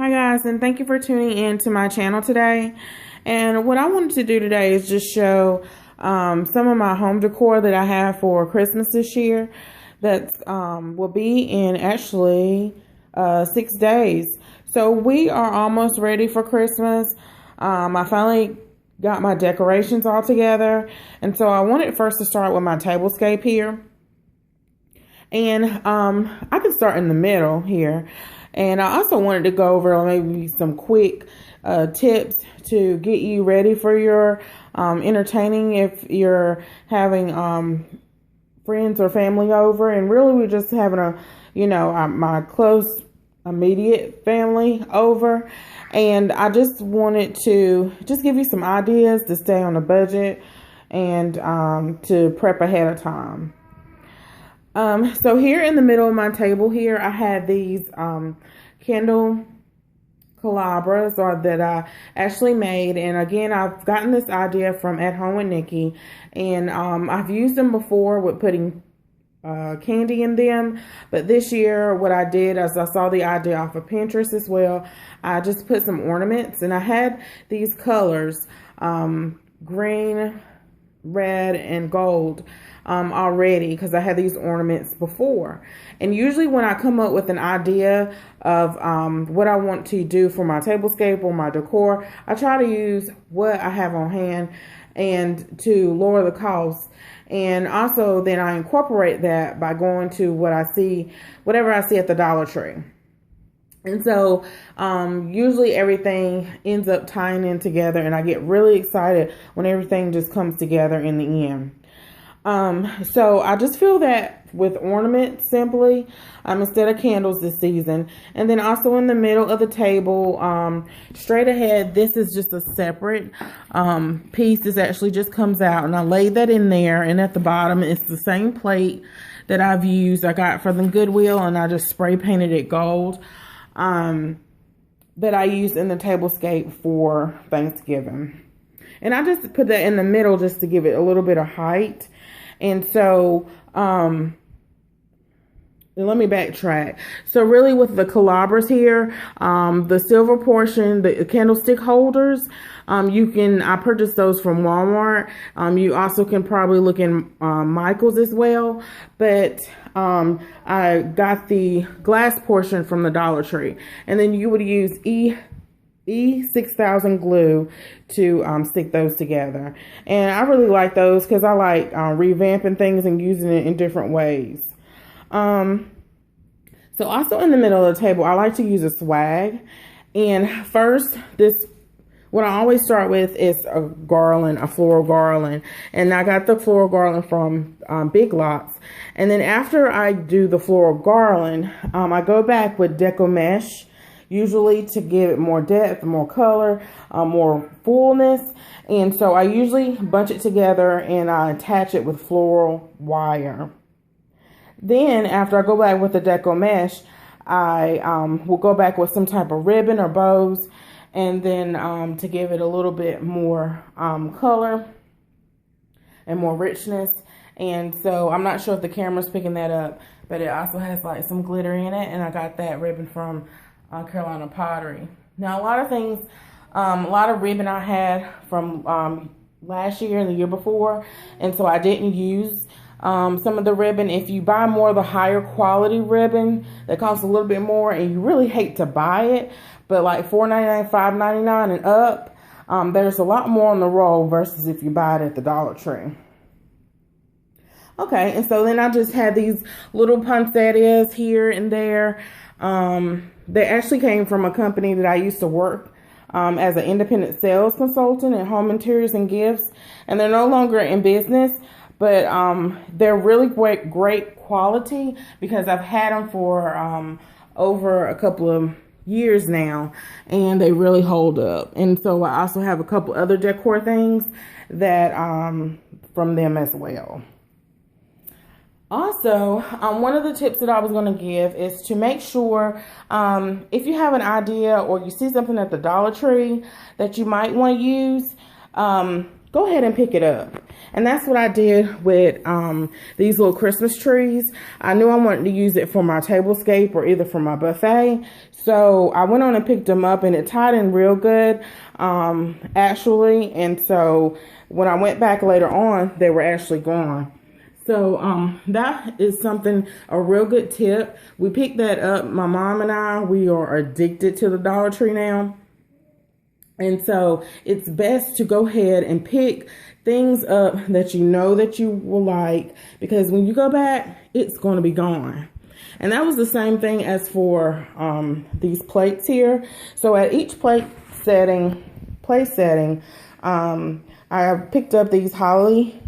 Hi guys, and thank you for tuning in to my channel today. And what I wanted to do today is just show some of my home decor that I have for Christmas this year. That will be in actually 6 days. So we are almost ready for Christmas. I finally got my decorations all together, and so I wanted first to start with my tablescape here. And I can start in the middle here. And I also wanted to go over maybe some quick tips to get you ready for your entertaining if you're having friends or family over. And really we're just having my close immediate family over. And I just wanted to just give you some ideas to stay on a budget and to prep ahead of time. So here in the middle of my table here, I had these candle candelabras that I actually made. And again, I've gotten this idea from At Home with Nikki, and I've used them before with putting candy in them. But this year, what I did is I saw the idea off of Pinterest as well. I just put some ornaments, and I had these colors, green, red, and gold already, because I had these ornaments before. And usually when I come up with an idea of what I want to do for my tablescape or my decor, I try to use what I have on hand and to lower the cost. And also then I incorporate that by going to whatever I see at the Dollar Tree. And so usually everything ends up tying in together, and I get really excited when everything just comes together in the end. So I just feel that with ornaments simply, instead of candles this season. And then also in the middle of the table, straight ahead, this is just a separate piece. This actually just comes out, and I laid that in there. And at the bottom, it's the same plate that I've used. I got from the Goodwill, and I just spray painted it gold. That I used in the tablescape for Thanksgiving. And I just put that in the middle just to give it a little bit of height. And so, let me backtrack. So really with the candelabras here, the silver portion, the candlestick holders, I purchased those from Walmart. You also can probably look in Michael's as well. But I got the glass portion from the Dollar Tree. And then you would use E6000 glue to stick those together. And I really like those because I like revamping things and using it in different ways. So also in the middle of the table, I like to use a swag. And first, what I always start with is a garland, a floral garland. And I got the floral garland from Big Lots. And then after I do the floral garland, I go back with deco mesh, usually to give it more depth, more color, more fullness. And so I usually bunch it together and I attach it with floral wire. Then after I go back with the deco mesh, I will go back with some type of ribbon or bows, and then to give it a little bit more color and more richness. And so I'm not sure if the camera's picking that up, but it also has like some glitter in it, and I got that ribbon from Carolina Pottery. Now a lot of ribbon I had from last year and the year before, and so I didn't use some of the ribbon. If you buy more of the higher quality ribbon that costs a little bit more and you really hate to buy it, but like $4.99, $5.99 and up, there's a lot more on the roll versus if you buy it at the Dollar Tree. Okay, and so then I just had these little poinsettias here and there. They actually came from a company that I used to work as an independent sales consultant in home interiors and gifts, and they're no longer in business, but they're really great quality because I've had them for over a couple of years now, and they really hold up. And so I also have a couple other decor things that from them as well. Also, one of the tips that I was going to give is to make sure if you have an idea or you see something at the Dollar Tree that you might want to use, go ahead and pick it up. And that's what I did with these little Christmas trees. I knew I wanted to use it for my tablescape or either for my buffet. So I went on and picked them up, and it tied in real good, actually. And so when I went back later on, they were actually gone. So that is a real good tip. We picked that up. My mom and I, we are addicted to the Dollar Tree now. And so it's best to go ahead and pick things up that you know that you will like, because when you go back, it's going to be gone. And that was the same thing as for these plates here. So at each place setting, I picked up these holly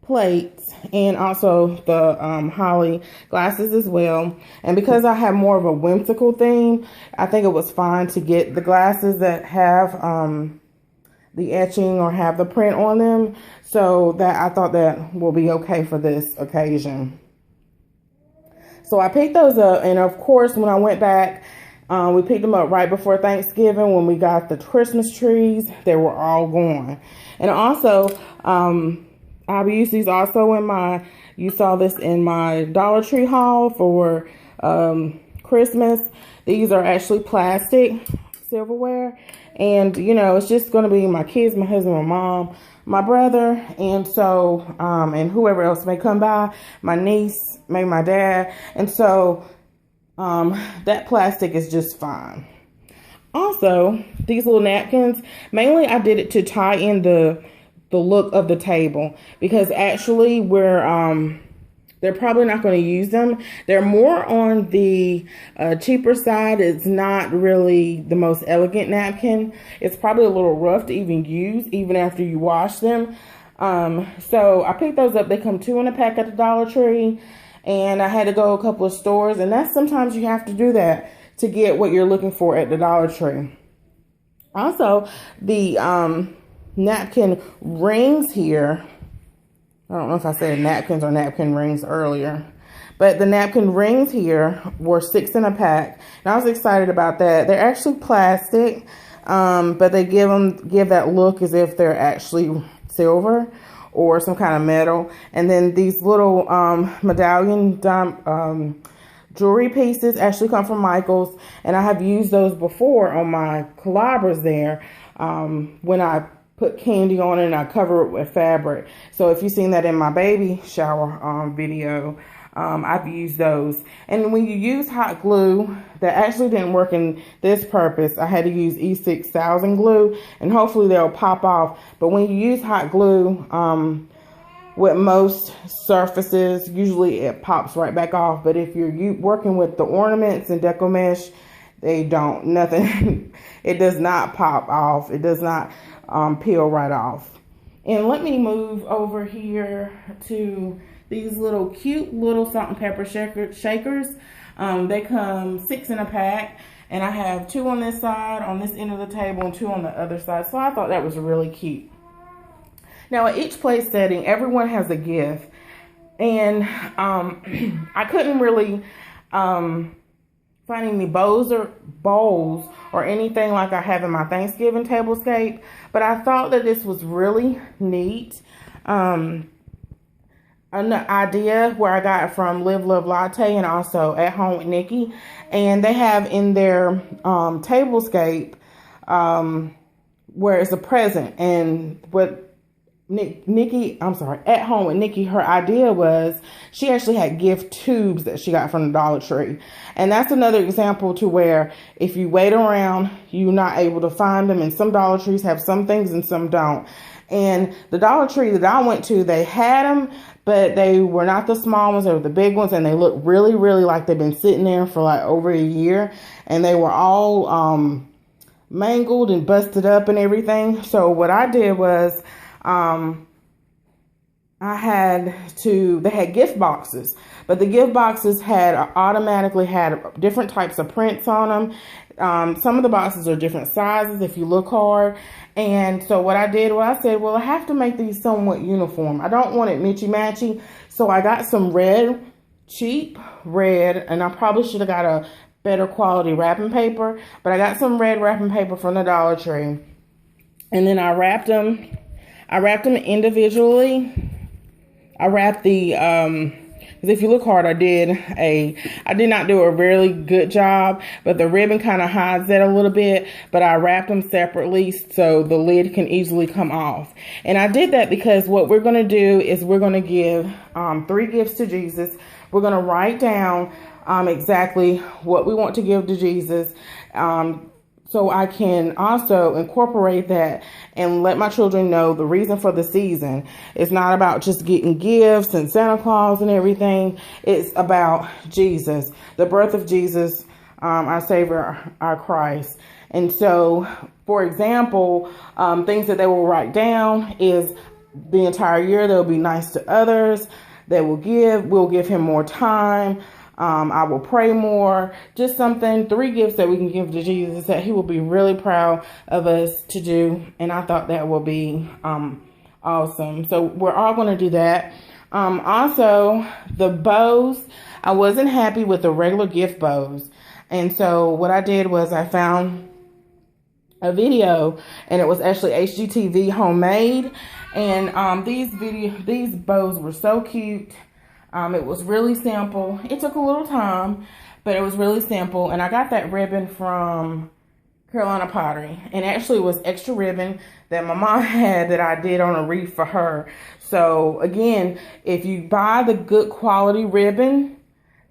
plates and also the holly glasses as well. And because I have more of a whimsical theme, I think it was fine to get the glasses that have the etching or have the print on them. So that I thought that will be okay for this occasion. So I picked those up, and of course when I went back, we picked them up right before Thanksgiving when we got the Christmas trees. They were all gone. And also I've used these also you saw this in my Dollar Tree haul for Christmas. These are actually plastic silverware. And, you know, it's just going to be my kids, my husband, my mom, my brother. And so, and whoever else may come by, my niece, maybe my dad. And so that plastic is just fine. Also, these little napkins, mainly I did it to tie in the look of the table, because actually they're probably not going to use them. They're more on the cheaper side. It's not really the most elegant napkin. It's probably a little rough to even use, even after you wash them. So I picked those up. They come 2 in a pack at the Dollar Tree, and I had to go a couple of stores, and that's sometimes you have to do that to get what you're looking for at the Dollar Tree. Also, the napkin rings here. I don't know if I said napkins or napkin rings earlier, but the napkin rings here were 6 in a pack, and I was excited about that. They're actually plastic, but they give that look as if they're actually silver or some kind of metal. And then these little medallion jewelry pieces actually come from Michael's, and I have used those before on my calabras there when I put candy on it and I cover it with fabric. So if you've seen that in my baby shower video, I've used those. And when you use hot glue, that actually didn't work in this purpose. I had to use E6000 glue, and hopefully they'll pop off. But when you use hot glue, with most surfaces, usually it pops right back off. But if you're working with the ornaments and deco mesh, they don't, nothing, it does not pop off. It does not peel right off. And let me move over here to these little cute little salt and pepper shakers. They come 6 in a pack, and I have 2 on this side, on this end of the table, and 2 on the other side. So I thought that was really cute. Now at each place setting, everyone has a gift, and I couldn't really find any bowls or anything like I have in my Thanksgiving tablescape, but I thought that this was really neat. An idea where I got it from Live Love Latte and also At Home with Nikki, and they have in their tablescape where it's a present. And what At Home with Nikki, her idea was she actually had gift tubes that she got from the Dollar Tree. And that's another example to where if you wait around, you're not able to find them. And some Dollar Trees have some things and some don't. And the Dollar Tree that I went to, they had them, but they were not the small ones, they were the big ones, and they looked really, really like they've been sitting there for like over a year. And they were all mangled and busted up and everything. So what I did was, they had gift boxes, but the gift boxes automatically had different types of prints on them. Some of the boxes are different sizes if you look hard. And so what I did, I said, well, I have to make these somewhat uniform. I don't want it matchy-matchy. So I got some red, cheap red, and I probably should have got a better quality wrapping paper, but I got some red wrapping paper from the Dollar Tree. And then I wrapped them I wrapped them individually. I wrapped the, because if you look hard, I did not do a really good job, but the ribbon kind of hides that a little bit, but I wrapped them separately so the lid can easily come off. And I did that because what we're going to do is we're going to give 3 gifts to Jesus. We're going to write down exactly what we want to give to Jesus. So I can also incorporate that and let my children know the reason for the season. It's not about just getting gifts and Santa Claus and everything. It's about Jesus, the birth of Jesus, our Savior, our Christ. And so, for example, things that they will write down is the entire year they'll be nice to others. They will give. We'll give him more time. I will pray more. Just 3 gifts that we can give to Jesus that he will be really proud of us to do. And I thought that would be awesome. So we're all going to do that. Also, the bows, I wasn't happy with the regular gift bows. And so what I did was I found a video, and it was actually HGTV homemade. And these bows were so cute. It was really simple. It took a little time, but it was really simple. And I got that ribbon from Carolina Pottery. And actually it was extra ribbon that my mom had that I did on a wreath for her. So again, if you buy the good quality ribbon,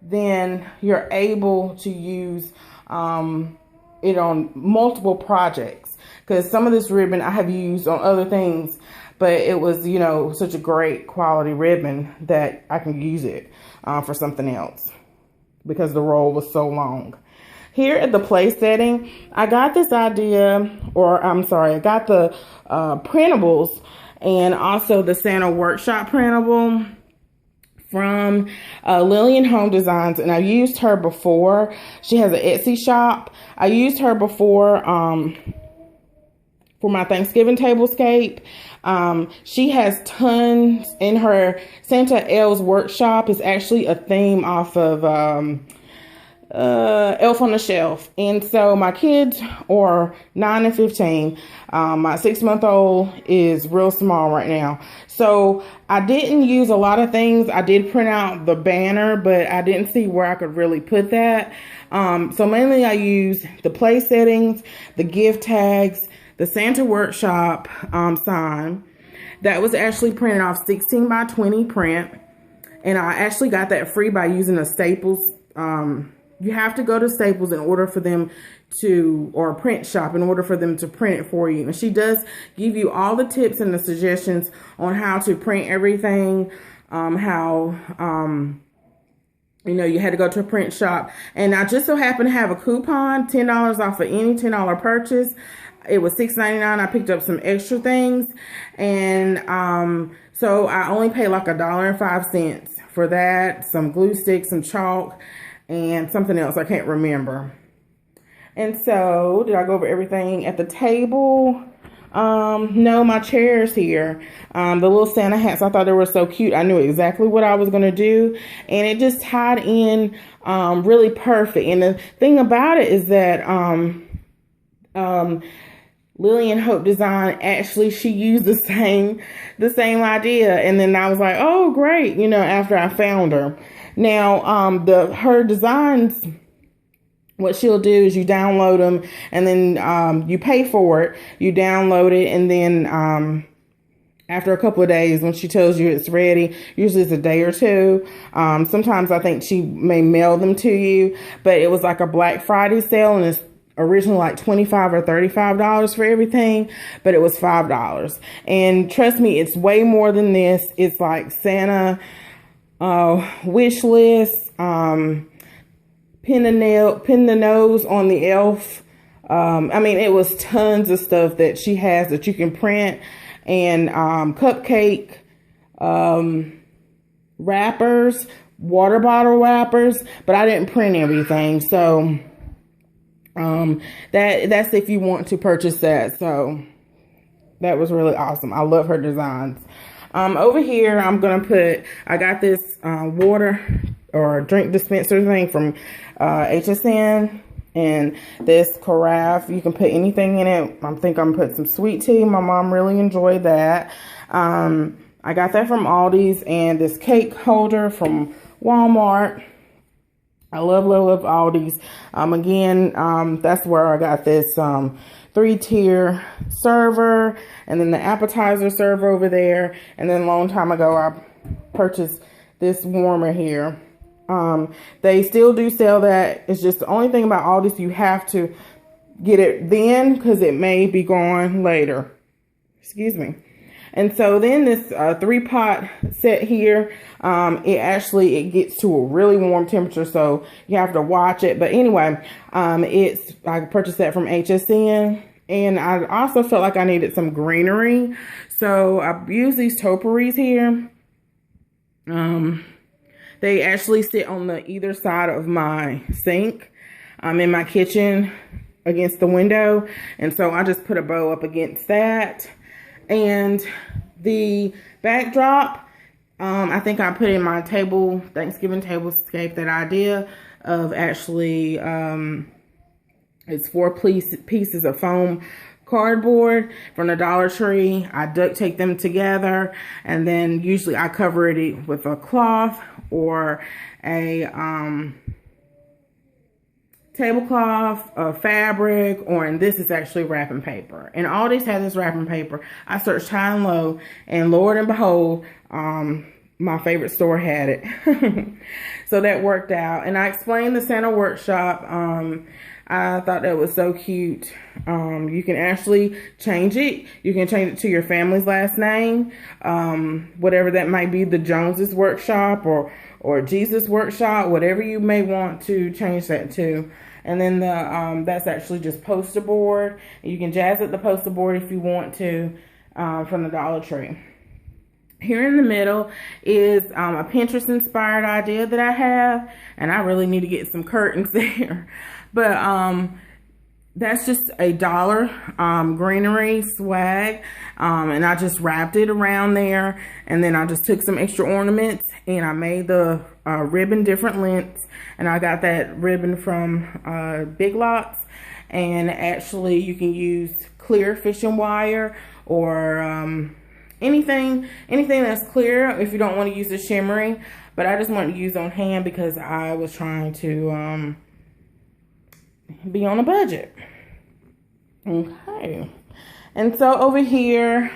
then you're able to use it on multiple projects. Because some of this ribbon I have used on other things, but it was, you know, such a great quality ribbon that I can use it for something else because the roll was so long. Here at the place setting, I got this idea, I got the printables and also the Santa Workshop printable from Lillian Home Designs, and I used her before. She has an Etsy shop. I used her before for my Thanksgiving tablescape. She has tons in her Santa Elves Workshop. Is actually a theme off of Elf on the Shelf. And so my kids are 9 and 15. My 6-month-old is real small right now. So I didn't use a lot of things. I did print out the banner, but I didn't see where I could really put that. So mainly I used the place settings, the gift tags, the Santa Workshop sign. That was actually printed off 16 by 20 print. And I actually got that free by using a Staples. You have to go to Staples in order for them to, or a print shop in order for them to print it for you. And she does give you all the tips and the suggestions on how to print everything, you know, you had to go to a print shop. And I just so happened to have a coupon, $10 off of any $10 purchase. It was $6.99. I picked up some extra things. And so I only paid like $1.05 for that. Some glue sticks, some chalk, and something else. I can't remember. And so, did I go over everything at the table? No, my chairs here. The little Santa hats, I thought they were so cute. I knew exactly what I was going to do. And it just tied in really perfect. And the thing about it is that Lillian Hope Design, actually, she used the same idea. And then I was like, oh, great, you know, after I found her. Now, her designs, what she'll do is you download them, and then you pay for it. You download it, and then after a couple of days, when she tells you it's ready, usually it's a day or two. Sometimes I think she may mail them to you, but it was like a Black Friday sale, and it's originally like $25 or $35 for everything, but it was $5. And trust me, it's way more than this. It's like Santa wish list, pin the nose on the elf. I mean, it was tons of stuff that she has that you can print, and cupcake wrappers, water bottle wrappers, but I didn't print everything. So that's if you want to purchase that. So that was really awesome. I love her designs. Over here, I got this water or drink dispenser thing from HSN. And this carafe, you can put anything in it. I think I'm gonna put some sweet tea. My mom really enjoyed that. I got that from Aldi's, and this cake holder from Walmart. I love Aldi's. Again, that's where I got this 3-tier server, and then the appetizer server over there. And then a long time ago, I purchased this warmer here. They still do sell that. It's just the only thing about Aldi's, you have to get it then because it may be gone later. Excuse me. And so then this 3-pot set here, it gets to a really warm temperature, so you have to watch it. But anyway, I purchased that from HSN, and I also felt like I needed some greenery, so I use these topiaries here. They actually sit on the either side of my sink, in my kitchen against the window, and so I just put a bow up against that. And the backdrop, I think I put in my Thanksgiving tablescape, that idea of actually, it's 4 pieces of foam cardboard from the Dollar Tree. I duct tape them together, and then usually I cover it with a cloth or a tablecloth, fabric, and this is actually wrapping paper. And all these have this wrapping paper. I searched high and low, and Lord and behold, my favorite store had it. So that worked out. And I explained the Santa workshop. I thought that was so cute. You can actually change it. You can change it to your family's last name, whatever that might be, the Joneses workshop or Jesus workshop, whatever you may want to change that to. And then that's actually just poster board. You can jazz up the poster board if you want to, from the Dollar Tree. Here in the middle is a Pinterest inspired idea that I have, and I really need to get some curtains there. But that's just a $1 greenery swag, and I just wrapped it around there, and then I just took some extra ornaments and I made the ribbon different lengths, and I got that ribbon from Big Lots. And actually you can use clear fishing wire or anything that's clear if you don't want to use the shimmery, but I just wanted to use on hand because I was trying to be on a budget. Okay. And so over here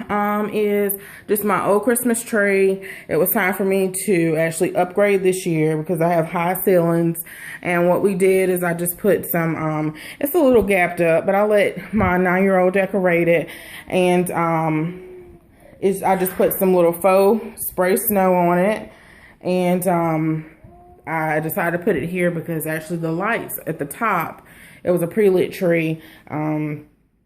is just my old Christmas tree. It was time for me to actually upgrade this year because I have high ceilings. And what we did is I just put some, it's a little gapped up, but I let my 9-year-old decorate it. And I just put some little faux spray snow on it. And I decided to put it here because actually the lights at the top, it was a pre-lit tree.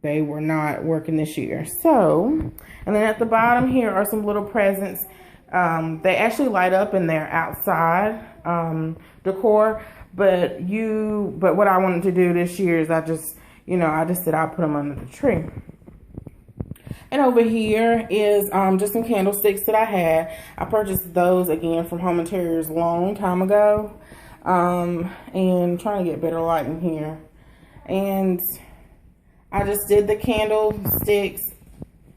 They were not working this year. So, and then at the bottom here are some little presents. They actually light up in their outside decor. But what I wanted to do this year is I just said I'll put them under the tree. And over here is just some candlesticks that I had. I purchased those again from Home Interiors a long time ago. And trying to get better lighting here. And I just did the candlesticks,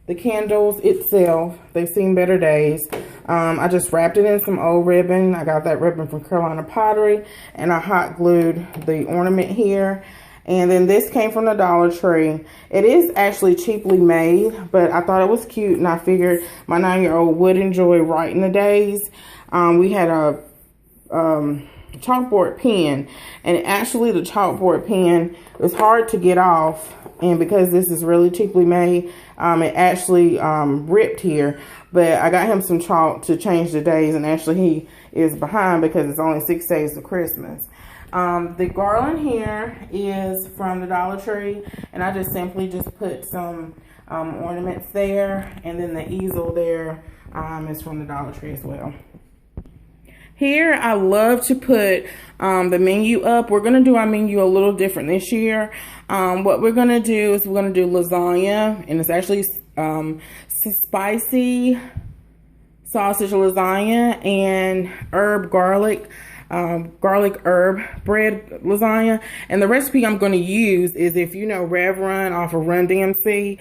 the candles itself. They've seen better days. I just wrapped it in some old ribbon. I got that ribbon from Carolina Pottery, and I hot glued the ornament here. And then this came from the Dollar Tree. It is actually cheaply made, but I thought it was cute, and I figured my 9-year-old would enjoy writing the days. We had a chalkboard pen, and actually the chalkboard pen was hard to get off, and because this is really cheaply made, it actually ripped here. But I got him some chalk to change the days, and actually he is behind because it's only 6 days to Christmas. The garland here is from the Dollar Tree, and I just simply put some ornaments there, and then the easel there is from the Dollar Tree as well. Here, I love to put the menu up. We're going to do our menu a little different this year. What we're going to do is we're going to do lasagna, and it's actually spicy sausage lasagna and herb garlic garlic herb bread lasagna. And the recipe I'm going to use is, if you know Rev Run off of Run DMC,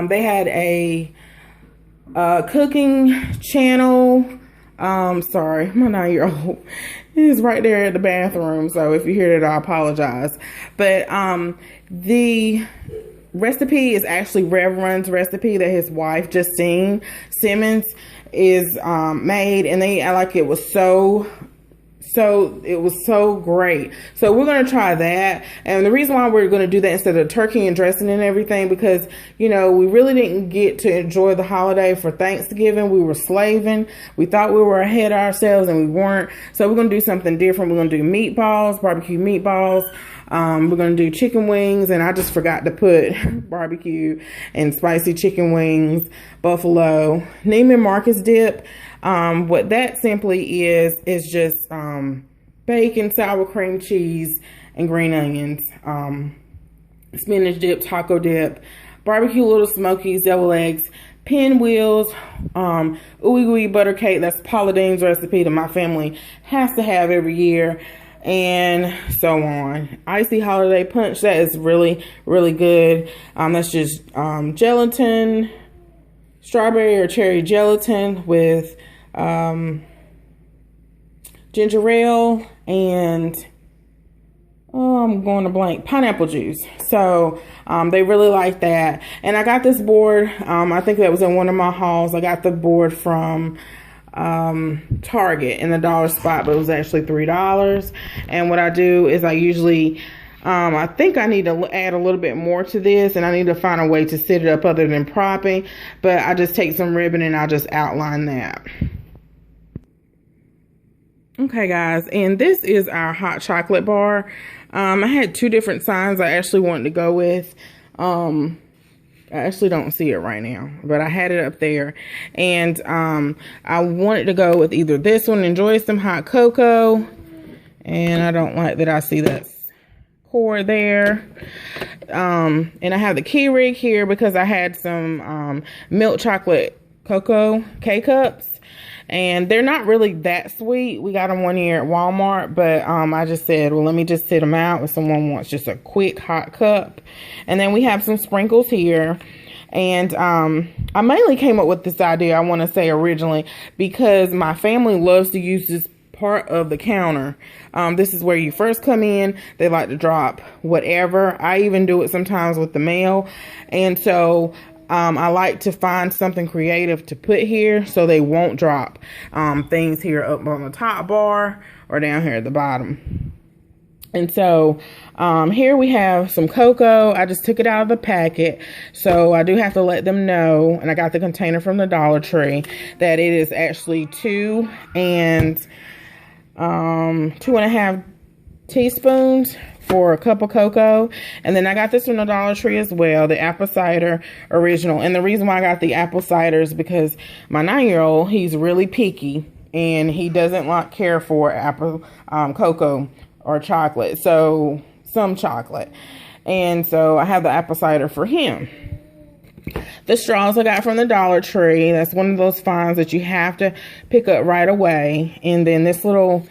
they had a cooking channel. Sorry, my 9-year-old is right there at the bathroom, so if you hear that, I apologize. But the recipe is actually Rev Run's recipe that his wife Justine Simmons is made, and it was so great. So we're going to try that. And the reason why we're going to do that instead of turkey and dressing and everything, because, you know, we really didn't get to enjoy the holiday for Thanksgiving. We were slaving. We thought we were ahead of ourselves, and we weren't. So we're going to do something different. We're going to do meatballs, barbecue meatballs. We're going to do chicken wings, and I just forgot to put barbecue and spicy chicken wings, buffalo, Neiman Marcus dip. What that simply is just bacon, sour cream cheese, and green onions, spinach dip, taco dip, barbecue little smokies, devil eggs, pinwheels, ooey gooey butter cake. That's Paula Dean's recipe that my family has to have every year, and so on. Icy holiday punch, that is really, really good. That's just gelatin, strawberry or cherry gelatin with ginger ale and I'm going to blank, pineapple juice. So they really like that. And I got this board, I think that was in one of my hauls. I got the board from Target in the dollar spot, but it was actually $3. And what I do is I usually I think I need to add a little bit more to this, and I need to find a way to set it up other than propping, but I just take some ribbon and I'll just outline that. Okay guys, and this is our hot chocolate bar. I had two different signs I actually wanted to go with. I actually don't see it right now, but I had it up there, and I wanted to go with either this one, enjoy some hot cocoa, and I don't like that I see that cord there. And I have the key rig here because I had some milk chocolate cocoa K-cups. And they're not really that sweet. We got them one year at Walmart, but I just said, well, let me just sit them out if someone wants just a quick hot cup. And then we have some sprinkles here. And I mainly came up with this idea, I want to say originally, because my family loves to use this part of the counter. This is where you first come in. They like to drop whatever. I even do it sometimes with the mail. And so I like to find something creative to put here so they won't drop things here up on the top bar or down here at the bottom. And so here we have some cocoa. I just took it out of the packet, so I do have to let them know, and I got the container from the Dollar Tree, that it is actually 2 and 2.5 teaspoons for a cup of cocoa. And then I got this from the Dollar Tree as well, the apple cider original. And the reason why I got the apple cider is because my 9-year-old, he's really picky, and he doesn't care for apple cocoa or chocolate, so some chocolate. And so I have the apple cider for him. The straws I got from the Dollar Tree. That's one of those finds that you have to pick up right away. And then this little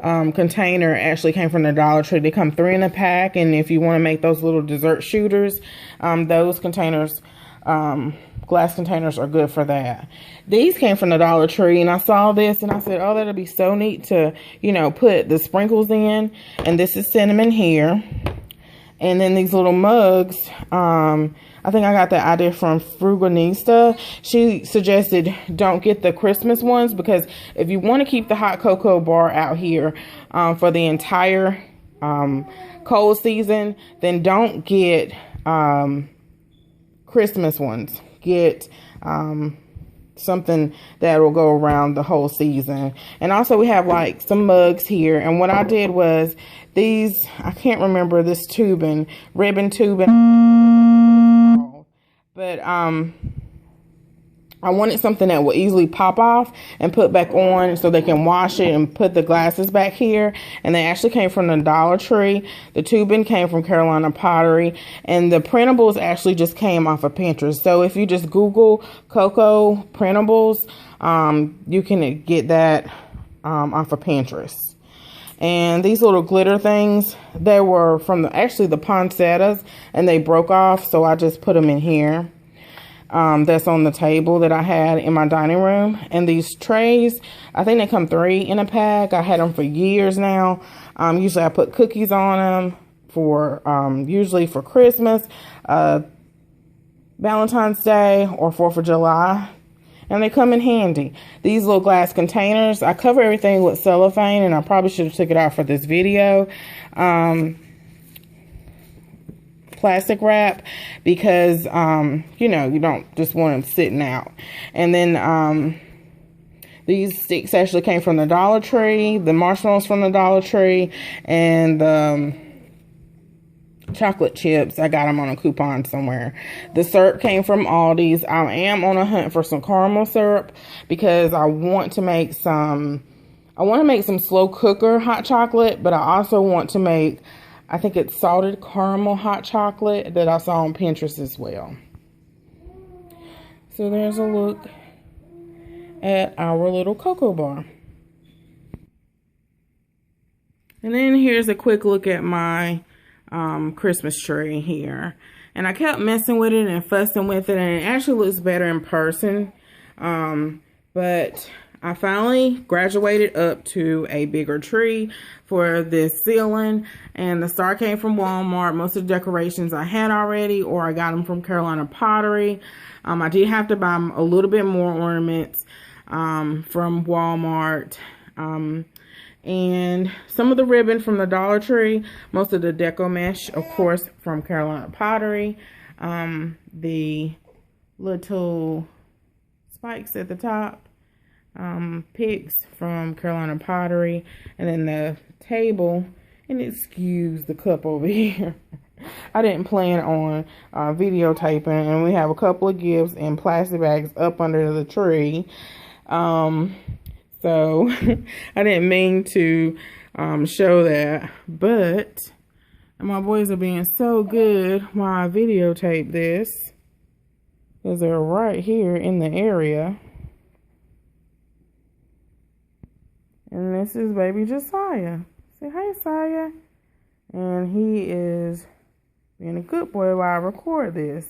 container actually came from the Dollar Tree. They come 3 in a pack, and if you want to make those little dessert shooters, those containers, glass containers, are good for that. These came from the Dollar Tree, and I saw this and I said, oh, that'll be so neat to, you know, put the sprinkles in. And this is cinnamon here. And then these little mugs, I think I got that idea from Frugalista. She suggested don't get the Christmas ones, because if you want to keep the hot cocoa bar out here for the entire cold season, then don't get Christmas ones. Get something that will go around the whole season. And also we have like some mugs here. And what I did was these, I can't remember this tubing, ribbon tubing, but I wanted something that will easily pop off and put back on so they can wash it and put the glasses back here. And they actually came from the Dollar Tree. The tubing came from Carolina Pottery, and the printables actually just came off of Pinterest. So if you just Google cocoa printables, you can get that off of Pinterest. And these little glitter things, they were from actually the poinsettias, and they broke off, so I just put them in here. That's on the table that I had in my dining room. And these trays, I think they come 3 in a pack. I had them for years now. Usually I put cookies on them for usually for Christmas, Valentine's Day, or 4th of July. And they come in handy. These little glass containers, I cover everything with cellophane, and I probably should have took it out for this video. Plastic wrap, because you know, you don't just want them sitting out. And then these sticks actually came from the Dollar Tree, the marshmallows from the Dollar Tree, and the chocolate chips, I got them on a coupon somewhere. The syrup came from Aldi's. I am on a hunt for some caramel syrup because I want to make some slow cooker hot chocolate, but I also want to make, I think it's salted caramel hot chocolate that I saw on Pinterest as well. So there's a look at our little cocoa bar. And then here's a quick look at my Christmas tree here. And I kept messing with it and fussing with it, and it actually looks better in person. But I finally graduated up to a bigger tree for this ceiling, and the star came from Walmart. Most of the decorations I had already, or I got them from Carolina Pottery. I did have to buy a little bit more ornaments from Walmart, and some of the ribbon from the Dollar Tree, most of the deco mesh, of course, from Carolina Pottery, the little spikes at the top, picks from Carolina Pottery, and then the table, and excuse the cup over here. I didn't plan on videotaping, and we have a couple of gifts in plastic bags up under the tree. So I didn't mean to show that, but my boys are being so good while I videotape this, because they're right here in the area. And this is baby Josiah. Say hi, Josiah. And he is being a good boy while I record this.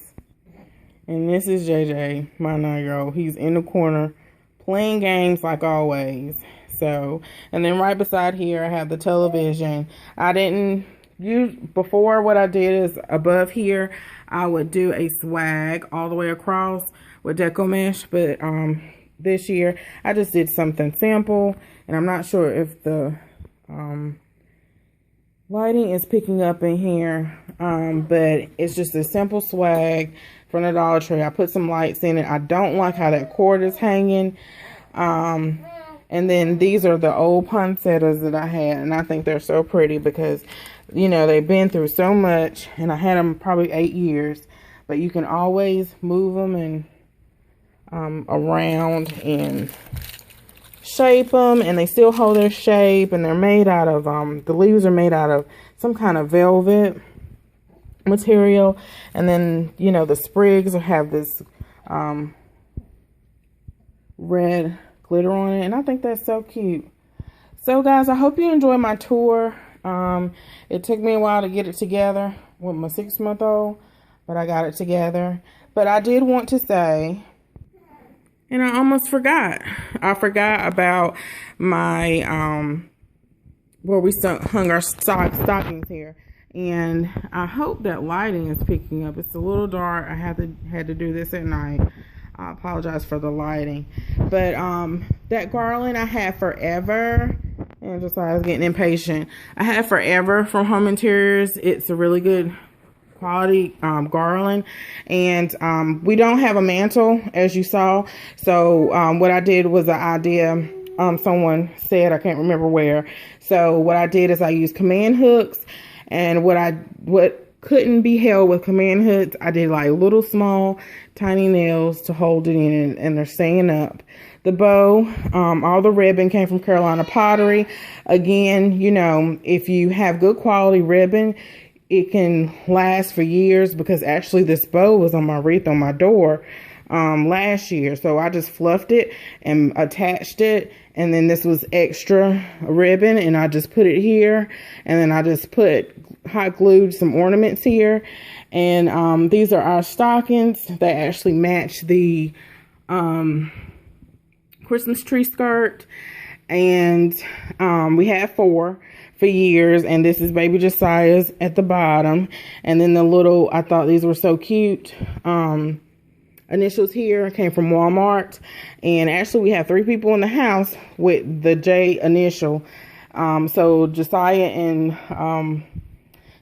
And this is JJ, my 9-year-old. He's in the corner playing games like always. So, and then right beside here I have the television. I didn't use before. What I did is above here I would do a swag all the way across with deco mesh, but this year I just did something simple, and I'm not sure if the lighting is picking up in here, but it's just a simple swag from the Dollar Tree. I put some lights in it. I don't like how that cord is hanging. And then these are the old poinsettias that I had, and I think they're so pretty because, you know, they've been through so much, and I had them probably 8 years, but you can always move them and around and shape them, and they still hold their shape, and they're made out of the leaves are made out of some kind of velvet material, and then, you know, the sprigs have this red glitter on it, and I think that's so cute. So guys, I hope you enjoyed my tour. It took me a while to get it together with my 6-month-old, but I got it together. But I did want to say, and I almost forgot. I forgot about my where we hung our stockings here. And I hope that lighting is picking up. It's a little dark. I had to do this at night. I apologize for the lighting. But that garland I had forever. And just I was getting impatient. I had forever from Home Interiors. It's a really good quality garland, and we don't have a mantle, as you saw. So what I did was an idea someone said, I can't remember where. So what I did is I used command hooks, and what couldn't be held with command hooks, I did like little small tiny nails to hold it in, and they're staying up. The bow, all the ribbon came from Carolina Pottery. Again, you know, if you have good quality ribbon, it can last for years, because actually this bow was on my wreath on my door last year. So I just fluffed it and attached it. And then this was extra ribbon, and I just put it here. And then I just put hot glued some ornaments here. And these are our stockings. They actually match the Christmas tree skirt. And we had 4 for years, and this is baby Josiah's at the bottom. And then the little, I thought these were so cute, initials here came from Walmart. And actually we have 3 people in the house with the J initial. So Josiah and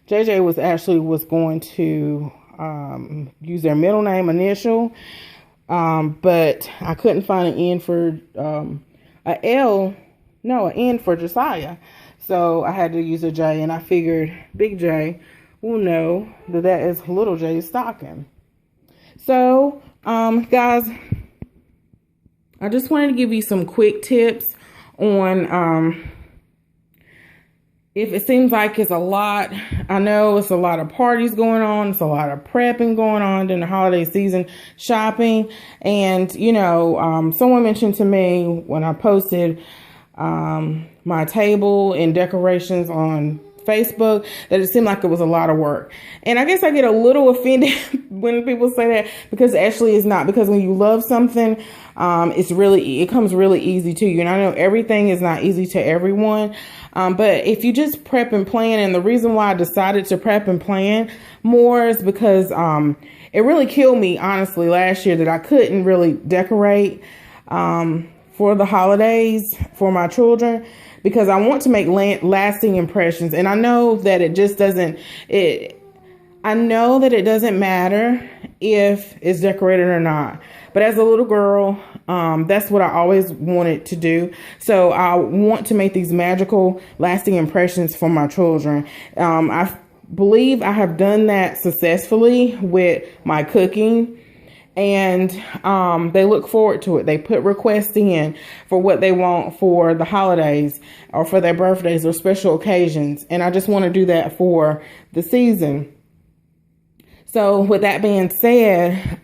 JJ was going to use their middle name initial, but I couldn't find an N for an N for Josiah. So I had to use a J, and I figured Big J will know that that is little J's stocking. So, guys, I just wanted to give you some quick tips on if it seems like it's a lot. I know it's a lot of parties going on. It's a lot of prepping going on during the holiday season, shopping. And, you know, someone mentioned to me when I posted my table and decorations on Facebook that it seemed like it was a lot of work. And I guess I get a little offended when people say that, because actually it's not. Because when you love something, it comes really easy to you. And I know everything is not easy to everyone. But if you just prep and plan, and the reason why I decided to prep and plan more is because it really killed me, honestly, last year that I couldn't really decorate for the holidays for my children, because I want to make lasting impressions. And I know that it just doesn't, I know that it doesn't matter if it's decorated or not. But as a little girl, that's what I always wanted to do. So I want to make these magical, lasting impressions for my children. I believe I have done that successfully with my cooking. And they look forward to it. They put requests in for what they want for the holidays or for their birthdays or special occasions. And I just want to do that for the season. So with that being said,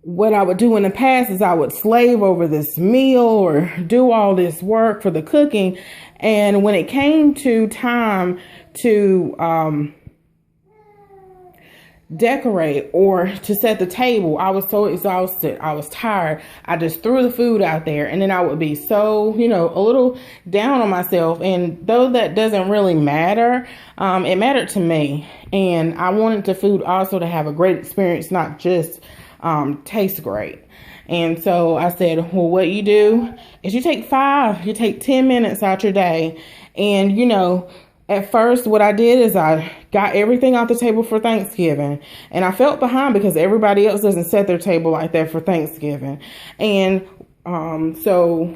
what I would do in the past is I would slave over this meal or do all this work for the cooking. And when it came to time to decorate or to set the table, I was so exhausted. I was tired. I just threw the food out there, and then I would be so, a little down on myself. And though that doesn't really matter, it mattered to me. And I wanted the food also to have a great experience, not just taste great. And so I said, well, what you do is you take 10 minutes out your day. And, at first, what I did is I got everything off the table for Thanksgiving. And I felt behind because everybody else doesn't set their table like that for Thanksgiving. And so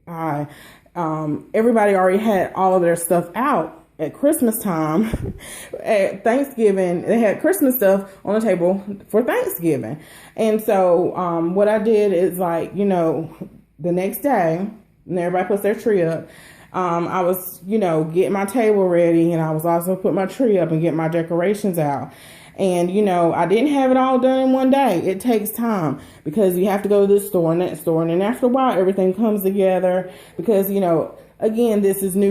everybody already had all of their stuff out at Christmas time. At Thanksgiving, they had Christmas stuff on the table for Thanksgiving. And so what I did is the next day, and everybody puts their tree up, I was, getting my table ready, and I was also putting my tree up and getting my decorations out. And, I didn't have it all done in one day. It takes time because you have to go to this store and that store. And then after a while, everything comes together because, again, this is new